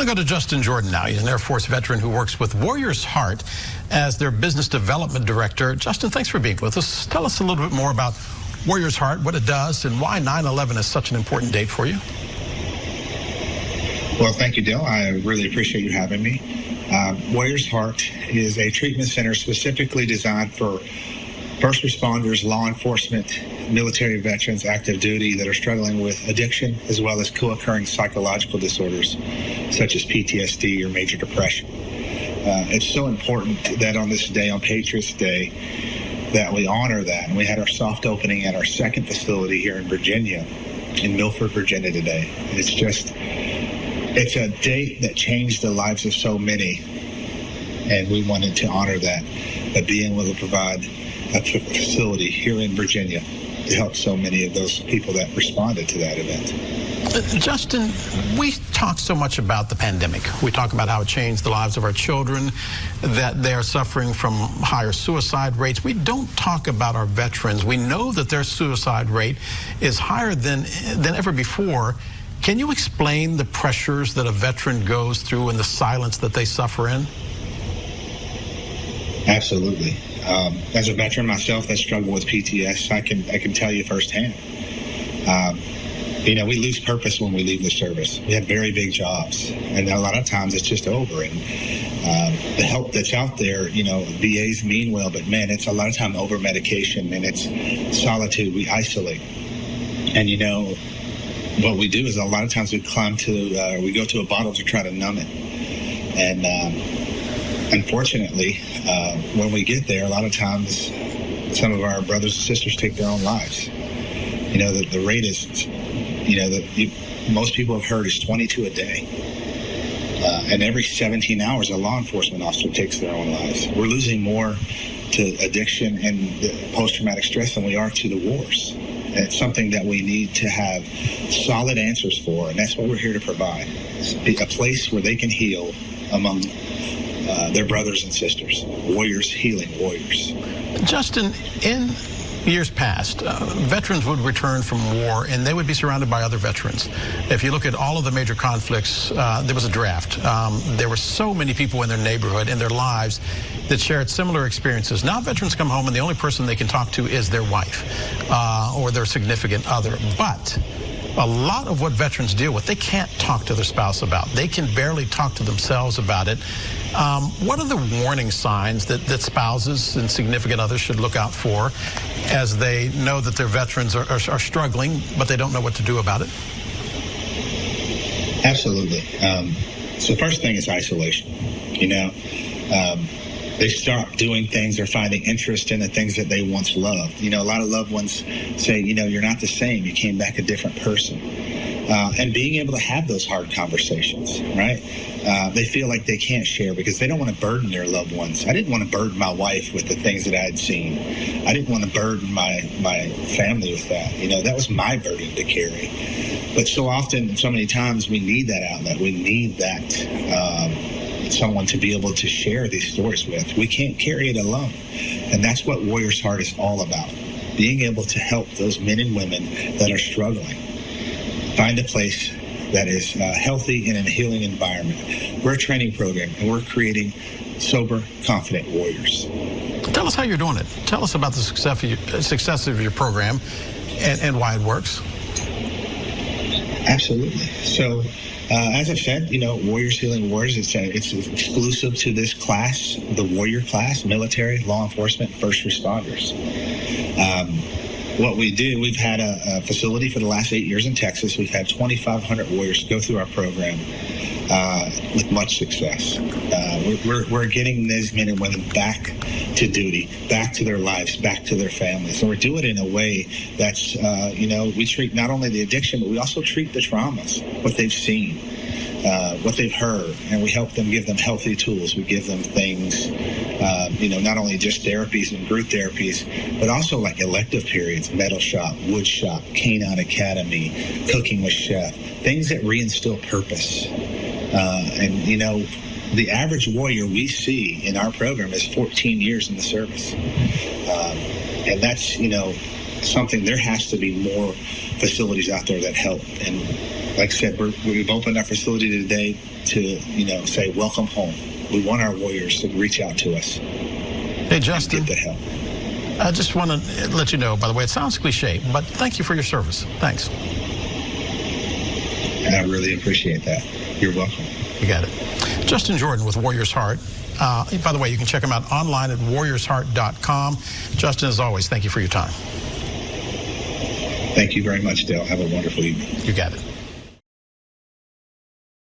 want to go to Justin Jordan now. He's an Air Force veteran who works with Warrior's Heart as their business development director. Justin, thanks for being with us. Tell us a little bit more about Warrior's Heart, what it does, and why 9/11 is such an important date for you. Well, thank you, Dale. I really appreciate you having me. Warrior's Heart is a treatment center specifically designed for first responders, law enforcement, military veterans, active duty that are struggling with addiction as well as co-occurring psychological disorders such as PTSD or major depression. It's so important that on this day, on Patriots Day, that we honor that. And we had our soft opening at our second facility here in Virginia, in Milford, Virginia today. And it's a date that changed the lives of so many, and we wanted to honor that by being able to provide a facility here in Virginia to help so many of those people that responded to that event. Justin, we talk so much about the pandemic. We talk about how it changed the lives of our children, that they're suffering from higher suicide rates. We don't talk about our veterans. We know that their suicide rate is higher than ever before. Can you explain the pressures that a veteran goes through and the silence that they suffer in? Absolutely. As a veteran myself that struggled with PTSD, I can tell you firsthand. We lose purpose when we leave the service. We have very big jobs, and a lot of times it's just over. And the help that's out there, VAs mean well, but man, it's a lot of time over medication, and it's solitude. We isolate, and what we do is a lot of times we go to a bottle to try to numb it. And unfortunately, when we get there, a lot of times some of our brothers and sisters take their own lives. The rate is, most people have heard is 22 a day. And every 17 hours, a law enforcement officer takes their own lives. We're losing more to addiction and post-traumatic stress than we are to the wars. And it's something that we need to have solid answers for, and that's what we're here to provide. It's a place where they can heal among their brothers and sisters, warriors healing warriors. Justin, in years past, veterans would return from war and they would be surrounded by other veterans. If you look at all of the major conflicts, there was a draft. There were so many people in their neighborhood, in their lives, that shared similar experiences. Now veterans come home and the only person they can talk to is their wife or their significant other. But a lot of what veterans deal with, they can't talk to their spouse about. They can barely talk to themselves about it. What are the warning signs that spouses and significant others should look out for as they know that their veterans are struggling, but they don't know what to do about it? Absolutely. So first thing is isolation. They start doing things or finding interest in the things that they once loved. A lot of loved ones say, you're not the same. You came back a different person. And being able to have those hard conversations, right? They feel like they can't share because they don't want to burden their loved ones. I didn't want to burden my wife with the things that I had seen. I didn't want to burden my family with that. That was my burden to carry. But so often, so many times, we need that outlet. We need that someone to be able to share these stories with. We can't carry it alone. And that's what Warrior's Heart is all about. Being able to help those men and women that are struggling find a place that is healthy and in a healing environment. We're a training program, and we're creating sober, confident warriors. Tell us how you're doing it. Tell us about the success of your program and why it works. Absolutely. So, as I've said, Warriors Healing Warriors, it's exclusive to this class, the warrior class, military, law enforcement, first responders. What we do, we've had a facility for the last 8 years in Texas. We've had 2,500 warriors go through our program with much success. We're getting these men and women back to duty, back to their lives, back to their families. And we're doing it in a way that's, we treat not only the addiction, but we also treat the traumas, what they've seen, what they've heard, and we help them, give them healthy tools. We give them things, not only just therapies and group therapies, but also like elective periods, metal shop, wood shop, canine academy, cooking with chef, things that reinstill purpose. The average warrior we see in our program is 14 years in the service. And that's, something, there has to be more facilities out there that help. And like I said, we've opened our facility today to, say, welcome home. We want our warriors to reach out to us. Hey, Justin. And get the help. I just want to let you know, by the way, it sounds cliche, but thank you for your service. Thanks. And I really appreciate that. You're welcome. You got it. Justin Jordan with Warrior's Heart. By the way, you can check him out online at warriorsheart.com. Justin, as always, thank you for your time. Thank you very much, Dale. Have a wonderful evening. You got it.